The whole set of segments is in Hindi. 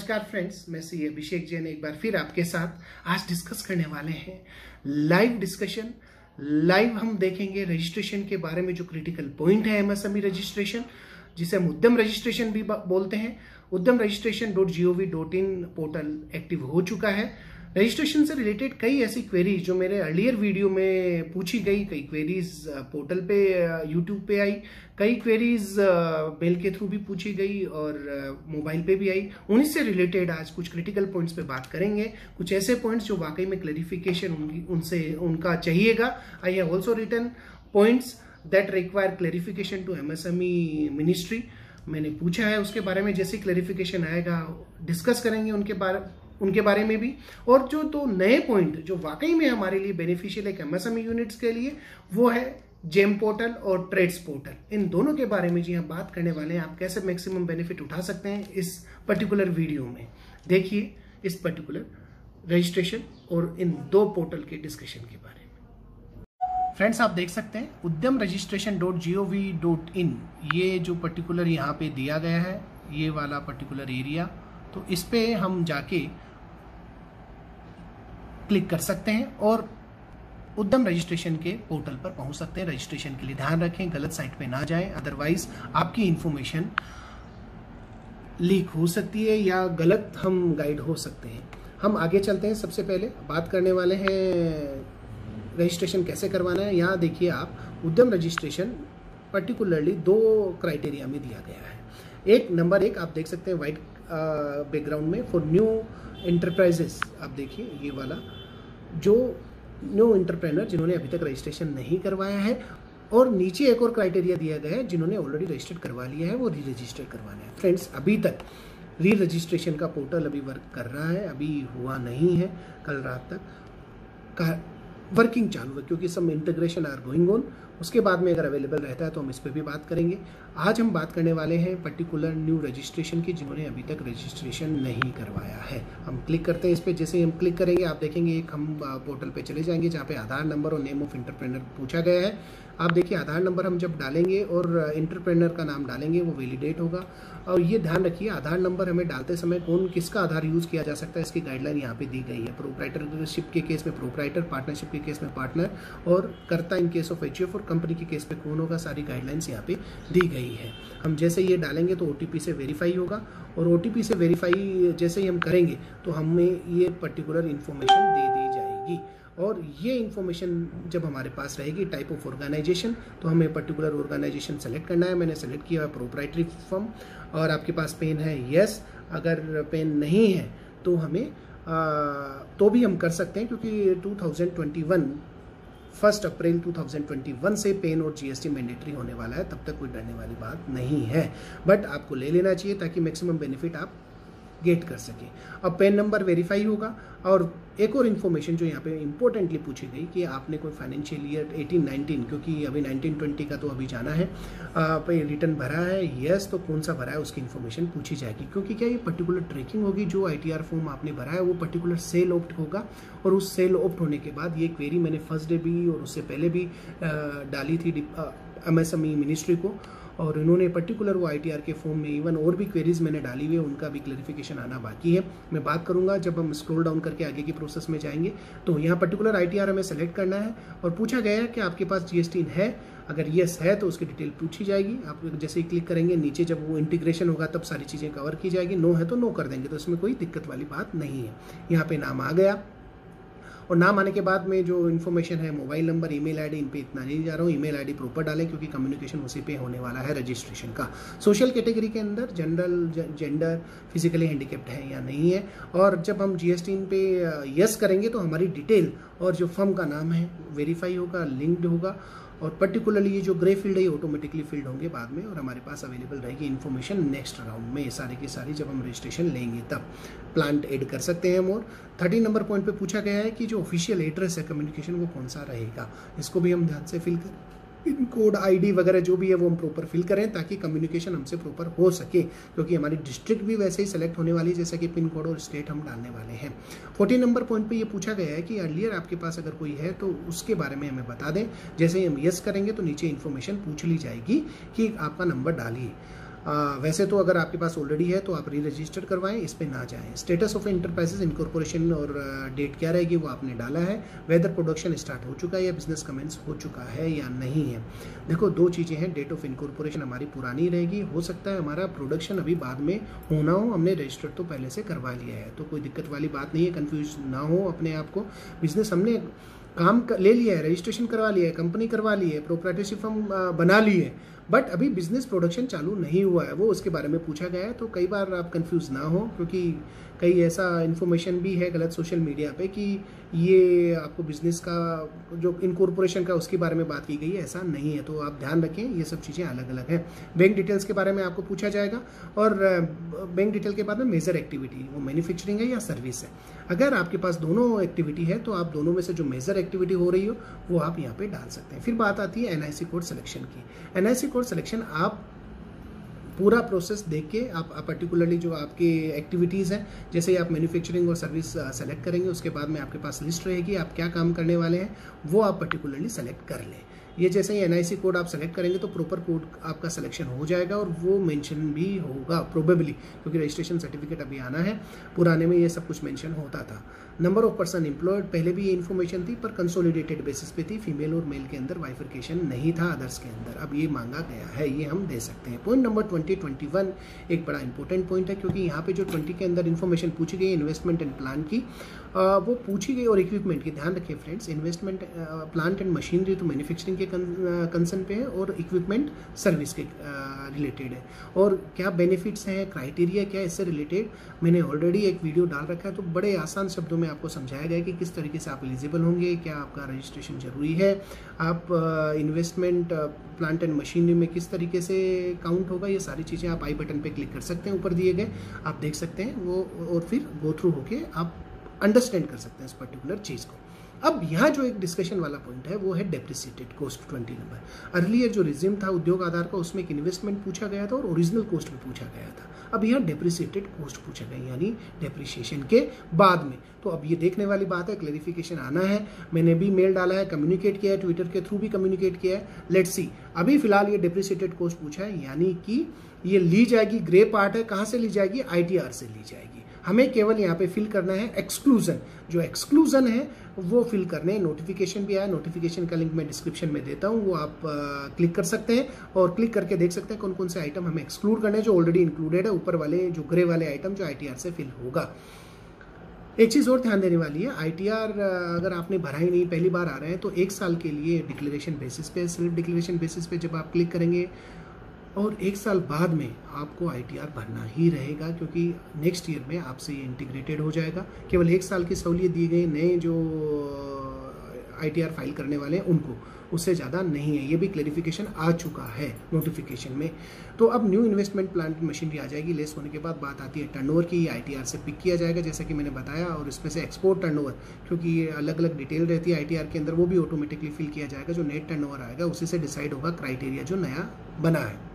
नमस्कार फ्रेंड्स, मैं सी अभिषेक जैन एक बार फिर आपके साथ आज डिस्कस करने वाले हैं लाइव डिस्कशन। लाइव हम देखेंगे रजिस्ट्रेशन के बारे में जो क्रिटिकल पॉइंट है एमएसएमई रजिस्ट्रेशन, जिसे हम उद्यम रजिस्ट्रेशन भी बोलते हैं। उद्यम रजिस्ट्रेशन.gov.in पोर्टल एक्टिव हो चुका है। रजिस्ट्रेशन से रिलेटेड कई ऐसी क्वेरीज जो मेरे अर्लियर वीडियो में पूछी गई, कई क्वेरीज पोर्टल पे यूट्यूब पे आई, कई क्वेरीज मेल के थ्रू भी पूछी गई और मोबाइल पे भी आई। उन्हीं से रिलेटेड आज कुछ क्रिटिकल पॉइंट्स पे बात करेंगे, कुछ ऐसे पॉइंट्स जो वाकई में क्लैरिफिकेशन उनका चाहिएगा। I have also written points that require clarification to MSME ministry. मैंने पूछा है, उसके बारे में जैसे क्लैरिफिकेशन आएगा डिस्कस करेंगे उनके बारे में भी। और जो दो नए पॉइंट जो वाकई में हमारे लिए बेनिफिशियल है एमएसएमई यूनिट्स के लिए, वो है जेम पोर्टल और ट्रेड्स पोर्टल। इन दोनों के बारे में जी हम बात करने वाले हैं। आप कैसे मैक्सिमम बेनिफिट उठा सकते हैं इस पर्टिकुलर वीडियो में। देखिए इस पर्टिकुलर रजिस्ट्रेशन और इन दो पोर्टल के डिस्कशन के बारे में। फ्रेंड्स, आप देख सकते हैं उद्यम रजिस्ट्रेशन.gov.in, ये जो पर्टिकुलर यहाँ पे दिया गया है, ये वाला पर्टिकुलर एरिया, तो इस पे हम जाके क्लिक कर सकते हैं और उद्यम रजिस्ट्रेशन के पोर्टल पर पहुंच सकते हैं। रजिस्ट्रेशन के लिए ध्यान रखें, गलत साइट पे ना जाएं, अदरवाइज आपकी इंफॉर्मेशन लीक हो सकती है या गलत हम गाइड हो सकते हैं। हम आगे चलते हैं। सबसे पहले बात करने वाले हैं रजिस्ट्रेशन कैसे करवाना है। यहाँ देखिए आप, उद्यम रजिस्ट्रेशन पर्टिकुलरली दो क्राइटेरिया में दिया गया है। नंबर एक आप देख सकते हैं व्हाइट बैकग्राउंड में, फॉर न्यू एंटरप्राइजेस। आप देखिए ये वाला, जो न्यू एंटरप्रेनर जिन्होंने अभी तक रजिस्ट्रेशन नहीं करवाया है, और नीचे एक और क्राइटेरिया दिया गया है जिन्होंने ऑलरेडी रजिस्टर्ड करवा लिया है, वो री रजिस्टर करवाना है। फ्रेंड्स, अभी तक री रजिस्ट्रेशन का पोर्टल अभी वर्क कर रहा है, अभी हुआ नहीं है। कल रात तक वर्किंग चालू है क्योंकि सब इंटीग्रेशन आर गोइंग ऑन। उसके बाद में अगर अवेलेबल रहता है तो हम इस पर भी बात करेंगे। आज हम बात करने वाले हैं पर्टिकुलर न्यू रजिस्ट्रेशन की, जिन्होंने अभी तक रजिस्ट्रेशन नहीं करवाया है। हम क्लिक करते हैं इस पर। जैसे हम क्लिक करेंगे आप देखेंगे एक हम पोर्टल पे चले जाएंगे जहाँ पे आधार नंबर और नेम ऑफ इंटरप्रेनर पूछा गया है। आप देखिए आधार नंबर हम जब डालेंगे और इंटरप्रेनर का नाम डालेंगे वो वैलिडेट होगा। और ये ध्यान रखिए, आधार नंबर हमें डालते समय किसका आधार यूज़ किया जा सकता है, इसकी गाइडलाइन यहाँ पे दी गई है। प्रोप्राइटरशिप के केस में प्रोप्राइटर, पार्टनरशिप के केस में पार्टनर, और कर्ता इन केस ऑफ एचयूएफ, और कंपनी के केस पे कौन होगा, सारी गाइडलाइंस यहाँ पे दी गई है। हम जैसे ये डालेंगे तो ओटीपी से वेरीफाई होगा, और ओटीपी से वेरीफाई जैसे ही हम करेंगे तो हमें ये पर्टिकुलर इन्फॉर्मेशन दे दी जाएगी। और ये इन्फॉर्मेशन जब हमारे पास रहेगी, टाइप ऑफ ऑर्गेनाइजेशन, तो हमें पर्टिकुलर ऑर्गेनाइजेशन सेलेक्ट करना है। मैंने सेलेक्ट किया है प्रोप्राइटरी फर्म। और आपके पास पेन है, यस। अगर पेन नहीं है तो हमें तो भी हम कर सकते हैं, क्योंकि 2021 1 अप्रैल 2021 से पेन और जीएसटी मैंडेटरी होने वाला है। तब तक कोई डरने वाली बात नहीं है, बट आपको ले लेना चाहिए ताकि मैक्सिमम बेनिफिट आप गेट कर सके। अब पेन नंबर वेरीफाई होगा। और एक और इन्फॉर्मेशन जो यहाँ पे इंपॉर्टेंटली पूछी गई कि आपने कोई फाइनेंशियल ईयर 18-19, क्योंकि अभी 19-20 का तो अभी जाना है, पे रिटर्न भरा है, यस, तो कौन सा भरा है उसकी इन्फॉर्मेशन पूछी जाएगी। क्योंकि क्या ये पर्टिकुलर ट्रैकिंग होगी, जो आईटीआर फॉर्म आपने भरा है वो पर्टिकुलर सेल ऑप्ट होगा। और उस सेल ऑप्ट होने के बाद ये क्वेरी मैंने फर्स्ट डे भी और उससे पहले भी डाली थी एमएसएमई मिनिस्ट्री को, और इन्होंने पर्टिकुलर वो आईटीआर के फॉर्म में इवन और भी क्वेरीज मैंने डाली हुई है, उनका भी क्लैरिफिकेशन आना बाकी है। मैं बात करूंगा जब हम स्क्रॉल डाउन करके आगे की प्रोसेस में जाएंगे। तो यहाँ पर्टिकुलर आईटीआर हमें सेलेक्ट करना है और पूछा गया है कि आपके पास जीएसटी है। अगर यस है तो उसकी डिटेल पूछी जाएगी। आप जैसे ही क्लिक करेंगे नीचे, जब वो इंटीग्रेशन होगा तब सारी चीज़ें कवर की जाएगी। नो है तो नो कर देंगे, तो इसमें कोई दिक्कत वाली बात नहीं है। यहाँ पे नाम आ गया, और नाम आने के बाद में जो इन्फॉर्मेशन है, मोबाइल नंबर, ईमेल आईडी, इन पे इतना नहीं जा रहा हूँ। ईमेल आईडी प्रॉपर डालें क्योंकि कम्युनिकेशन उसी पे होने वाला है रजिस्ट्रेशन का। सोशल कैटेगरी के अंदर जनरल, जेंडर, फिजिकली हैंडीकैप्ड है या नहीं है। और जब हम जीएसटी इन पे यस करेंगे तो हमारी डिटेल और जो फर्म का नाम है वेरीफाई होगा, लिंक्ड होगा। और पर्टिकुलरली ये जो ग्रे फील्ड है ये ऑटोमेटिकली फिल्ड होंगे बाद में, और हमारे पास अवेलेबल रहेगी इन्फॉर्मेशन नेक्स्ट राउंड में। सारी की सारी जब हम रजिस्ट्रेशन लेंगे तब प्लांट ऐड कर सकते हैं हम। और 30 नंबर पॉइंट पे पूछा गया है कि जो ऑफिशियल एड्रेस है कम्युनिकेशन वो कौन सा रहेगा, इसको भी हम ध्यान से फिल करें। पिन कोड, आईडी वगैरह जो भी है वो हम प्रॉपर फिल करें ताकि कम्युनिकेशन हमसे प्रॉपर हो सके, क्योंकि हमारी डिस्ट्रिक्ट भी वैसे ही सेलेक्ट होने वाली है जैसे कि पिन कोड और स्टेट हम डालने वाले हैं। 14 नंबर पॉइंट पे ये पूछा गया है कि अर्लियर आपके पास अगर कोई है तो उसके बारे में हमें बता दें। जैसे ही हम यस करेंगे तो नीचे इन्फॉर्मेशन पूछ ली जाएगी कि आपका नंबर डालिए। वैसे तो अगर आपके पास ऑलरेडी है तो आप री रजिस्टर करवाएं, इस पे ना जाएं। स्टेटस ऑफ इंटरप्राइजेज इनकॉर्पोरेशन और डेट क्या रहेगी वो आपने डाला है। वेदर प्रोडक्शन स्टार्ट हो चुका है या बिजनेस कमेंस हो चुका है या नहीं है। देखो, दो चीज़ें हैं, डेट ऑफ इनकॉर्पोरेशन हमारी पुरानी रहेगी, हो सकता है हमारा प्रोडक्शन अभी बाद में होना हो, हमने रजिस्टर तो पहले से करवा लिया है, तो कोई दिक्कत वाली बात नहीं है, कन्फ्यूज ना हो अपने आप को। बिजनेस हमने काम ले लिया है, रजिस्ट्रेशन करवा लिया है, कंपनी करवा ली है, प्रोप्राइटरशिप फर्म बना ली है, बट अभी बिजनेस प्रोडक्शन चालू नहीं हुआ है, वो उसके बारे में पूछा गया है। तो कई बार आप कंफ्यूज ना हो, क्योंकि कई ऐसा इन्फॉर्मेशन भी है गलत सोशल मीडिया पे कि ये आपको बिजनेस का जो इनकॉर्पोरेशन का उसके बारे में बात की गई है, ऐसा नहीं है। तो आप ध्यान रखें, ये सब चीज़ें अलग अलग हैं। बैंक डिटेल्स के बारे में आपको पूछा जाएगा, और बैंक डिटेल के बाद में मेजर एक्टिविटी, वो मैन्युफैक्चरिंग है या सर्विस है। अगर आपके पास दोनों एक्टिविटी है तो आप दोनों में से जो मेजर एक्टिविटी हो रही हो वो आप यहाँ पे डाल सकते हैं। फिर बात आती है एनआईसी कोड सिलेक्शन की। एनआईसी कोड सिलेक्शन आप पूरा प्रोसेस देख के आप पर्टिकुलरली जो आपकी एक्टिविटीज़ हैं, जैसे ही आप मैन्युफैक्चरिंग और सर्विस सेलेक्ट करेंगे, उसके बाद में आपके पास लिस्ट रहेगी आप क्या काम करने वाले हैं, वो आप पर्टिकुलरली सेलेक्ट कर लें। ये जैसे ही एनआईसी कोड आप सेलेक्ट करेंगे तो प्रॉपर कोड आपका सिलेक्शन हो जाएगा, और वो मेंशन भी होगा प्रोबेबली, क्योंकि रजिस्ट्रेशन सर्टिफिकेट अभी आना है, पुराने में ये सब कुछ मेंशन होता था। नंबर ऑफ पर्सन एम्प्लॉयड, पहले भी ये इन्फॉर्मेशन थी पर कंसोलिडेटेड बेसिस पे थी, फीमेल और मेल के अंदर बाइफरकेशन नहीं था अदर्स के अंदर, अब ये मांगा गया है, ये हम दे सकते हैं। पॉइंट नंबर 21 एक बड़ा इंपॉर्टेंट पॉइंट है, क्योंकि यहाँ पे जो 20 के अंदर इन्फॉर्मेशन पूछी गई इन्वेस्टमेंट एंड प्लान की, वो पूछी गई, और इक्विपमेंट की। ध्यान रखिए friends, investment plant and machinery तो मैन्युफैक्चरिंग के कंसर्न पे है, और इक्विपमेंट सर्विस के रिलेटेड है। और क्या बेनिफिट्स हैं, क्राइटेरिया क्या है इससे रिलेटेड, मैंने ऑलरेडी एक वीडियो डाल रखा है, तो बड़े आसान शब्दों में आपको समझाया गया है कि किस तरीके से आप एलिजिबल होंगे, क्या आपका रजिस्ट्रेशन जरूरी है, आप इन्वेस्टमेंट प्लांट एंड मशीनरी में किस तरीके से काउंट होगा, ये सारी चीज़ें आप आई बटन पे क्लिक कर सकते हैं, ऊपर दिए गए आप देख सकते हैं वो, और फिर गो थ्रू होके आप अंडरस्टैंड कर सकते हैं इस पर्टिकुलर चीज़ को। अब यहाँ जो एक डिस्कशन वाला पॉइंट है वो है डेप्रिसिएटेड कॉस्ट 20 नंबर। अर्लियर जो रिज्यूम था उद्योग आधार का, उसमें एक इन्वेस्टमेंट पूछा गया था और ओरिजिनल कॉस्ट भी पूछा गया था। अब यहाँ डेप्रिसिएटेड कॉस्ट पूछा गया, यानी डेप्रिसिएशन के बाद में। तो अब ये देखने वाली बात है, क्लैरिफिकेशन आना है, मैंने भी मेल डाला है, कम्युनिकेट किया है, ट्विटर के थ्रू भी कम्युनिकेट किया है, लेट्स सी। अभी फिलहाल ये डेप्रिसिएटेड कॉस्ट पूछा है, यानी कि ये ली जाएगी, ग्रे पार्ट है, कहाँ से ली जाएगी, ITR से ली जाएगी। हमें केवल यहाँ पे फिल करना है एक्सक्लूजन, जो एक्सक्लूजन है वो फिल करने हैं। नोटिफिकेशन भी आया, नोटिफिकेशन का लिंक मैं डिस्क्रिप्शन में देता हूँ, वो आप क्लिक कर सकते हैं और क्लिक करके देख सकते हैं कौन कौन से आइटम हमें एक्सक्लूड करने हैं, जो ऑलरेडी इंक्लूडेड है, ऊपर वाले जो ग्रे वाले आइटम जो ITR से फिल होगा। एक चीज़ और ध्यान देने वाली है, ITR अगर आपने भरा ही नहीं, पहली बार आ रहे हैं, तो 1 साल के लिए डिक्लेरेशन बेसिस पे, सेल्फ डिक्लेरेशन बेसिस पे जब आप क्लिक करेंगे, और 1 साल बाद में आपको ITR भरना ही रहेगा, क्योंकि नेक्स्ट ईयर में आपसे ये इंटीग्रेटेड हो जाएगा। केवल 1 साल की सहूलियत दी गई नए जो ITR फाइल करने वाले हैं उनको, उससे ज़्यादा नहीं है। ये भी क्लैरिफिकेशन आ चुका है नोटिफिकेशन में। तो अब न्यू इन्वेस्टमेंट प्लांट मशीनरी आ जाएगी, लेस होने के बाद बात आती है टर्नओवर की, ITR से पिक किया जाएगा जैसा कि मैंने बताया, और इसमें से एक्सपोर्ट टर्नओवर, क्योंकि ये अलग अलग डिटेल रहती है ITR के अंदर, वो भी ऑटोमेटिकली फिल किया जाएगा। जो नेट टर्नओवर आएगा उसी से डिसाइड होगा क्राइटेरिया जो नया बना है।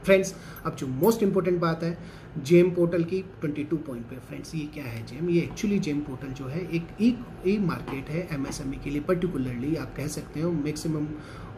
फ्रेंड्स, अब जो मोस्ट इंपॉर्टेंट बात है जेम पोर्टल की 22 पॉइंट पे। फ्रेंड्स, ये क्या है जेम? ये एक्चुअली जेम पोर्टल जो है एक ई मार्केट है MSME के लिए, पर्टिकुलरली आप कह सकते हो मैक्सिमम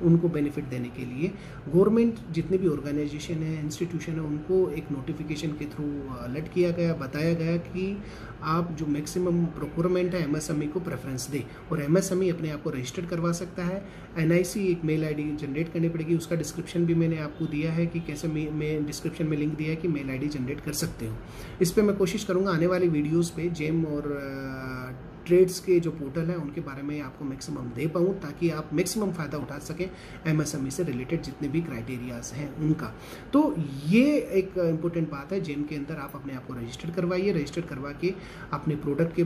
उनको बेनिफिट देने के लिए। गवर्नमेंट जितने भी ऑर्गेनाइजेशन है, इंस्टीट्यूशन है, उनको एक नोटिफिकेशन के थ्रू अलर्ट किया गया, बताया गया कि आप जो मैक्सिमम प्रोक्योरमेंट है MSME को प्रेफरेंस दे, और MSME अपने आप को रजिस्टर्ड करवा सकता है। NIC एक मेल ID जनरेट करनी पड़ेगी, उसका डिस्क्रिप्शन भी मैंने आपको दिया है कि कैसे मैं डिस्क्रिप्शन में लिंक दिया है कि मेल ID जनरेट कर सकते हो। इस पर मैं कोशिश करूँगा आने वाली वीडियोज़ पे जेम और ट्रेड्स के जो पोर्टल है उनके बारे में आपको मैक्सिमम दे पाऊँ, ताकि आप मैक्सिमम फ़ायदा उठा सकें MSME से रिलेटेड जितने भी क्राइटेरियाज हैं उनका। तो ये एक इम्पोर्टेंट बात है, जेम के अंदर आप अपने आप को रजिस्टर करवाइए, रजिस्टर करवा के अपने प्रोडक्ट के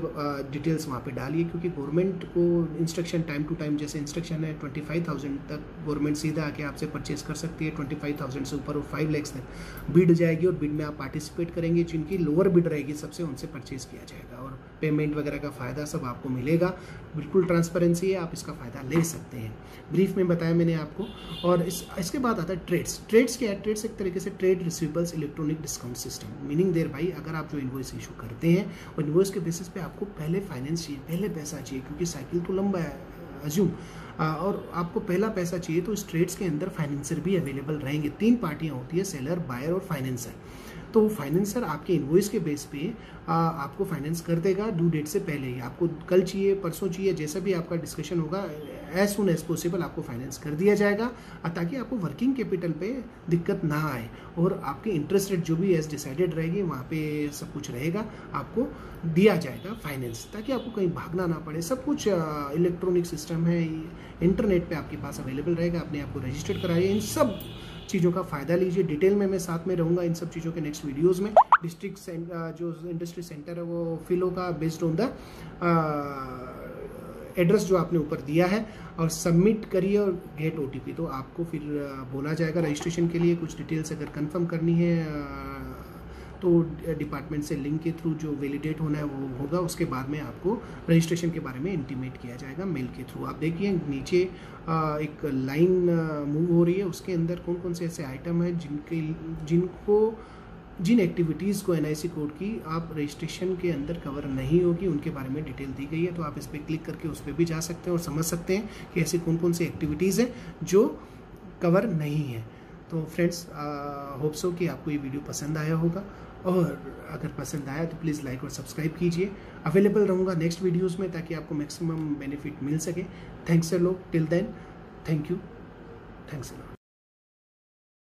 डिटेल्स वहाँ पे डालिए, क्योंकि गवर्नमेंट को इंस्ट्रक्शन टाइम टू टाइम, जैसे इंस्ट्रक्शन है 25,000 तक गवर्नमेंट सीधा आके आपसे परचेज कर सकती है, 25,000 से ऊपर और 5 लाख तक बिड जाएगी, और बिड में आप पार्टिसिपेट करेंगे, जिनकी लोअर बिड रहेगी सबसे उनसे परचेज किया जाएगा, और पेमेंट वगैरह का फ़ायदा सब आपको मिलेगा। बिल्कुल ट्रांसपेरेंसी है, आप इसका फ़ायदा ले सकते हैं। ब्रीफ में बताया मैंने आपको। और इसके बाद आता है ट्रेड्स। ट्रेड्स क्या है? ट्रेड्स एक तरीके से trade receivables electronic discount system, meaning there भाई अगर आप जो इन्वॉइस इशू करते हैं और इन्वॉइस के बेसिस पे आपको पहले फाइनेंस चाहिए, पहले पैसा चाहिए, क्योंकि साइकिल तो लंबा है। अज्यूम और आपको पहला पैसा चाहिए तो इस ट्रेड्स के अंदर फाइनेंसर भी अवेलेबल रहेंगे। 3 पार्टियां होती है, सेलर, बायर और फाइनेंसर। तो फाइनेंसर आपके इनवॉइस के बेस पे आपको फाइनेंस कर देगा ड्यू डेट से पहले ही। आपको कल चाहिए, परसों चाहिए, जैसा भी आपका डिस्कशन होगा, एज सुन एज पॉसिबल आपको फाइनेंस कर दिया जाएगा, ताकि आपको वर्किंग कैपिटल पे दिक्कत ना आए और आपकी इंटरेस्ट रेट जो भी एज डिसाइडेड रहेगी वहाँ पे सब कुछ रहेगा, आपको दिया जाएगा फाइनेंस, ताकि आपको कहीं भागना ना पड़े। सब कुछ इलेक्ट्रॉनिक सिस्टम है, इंटरनेट पे आपके पास अवेलेबल रहेगा। अपने आप को रजिस्टर्ड कराइए, इन सब चीज़ों का फ़ायदा लीजिए। डिटेल में मैं साथ में रहूँगा इन सब चीज़ों के नेक्स्ट वीडियोस में। डिस्ट्रिक्ट जो इंडस्ट्री सेंटर है वो फिल होगा बेस्ड ऑन द एड्रेस जो आपने ऊपर दिया है, और सबमिट करिए और गेट OTP। तो आपको फिर बोला जाएगा रजिस्ट्रेशन के लिए। कुछ डिटेल्स अगर कंफर्म करनी है तो डिपार्टमेंट से लिंक के थ्रू जो वैलिडेट होना है वो होगा। उसके बाद में आपको रजिस्ट्रेशन के बारे में इंटीमेट किया जाएगा मेल के थ्रू। आप देखिए नीचे एक लाइन मूव हो रही है, उसके अंदर कौन कौन से ऐसे आइटम हैं जिन एक्टिविटीज़ को NIC कोड की आप रजिस्ट्रेशन के अंदर कवर नहीं होगी, उनके बारे में डिटेल दी गई है। तो आप इस पर क्लिक करके उस पर भी जा सकते हैं और समझ सकते हैं कि ऐसी कौन कौन सी एक्टिविटीज़ हैं जो कवर नहीं है। तो फ्रेंड्स, होप सो कि आपको ये वीडियो पसंद आया होगा, और अगर पसंद आया तो प्लीज़ लाइक और सब्सक्राइब कीजिए। अवेलेबल रहूँगा नेक्स्ट वीडियोस में, ताकि आपको मैक्सिमम बेनिफिट मिल सके। Thanks a lot, till then, thank you, thanks a lot.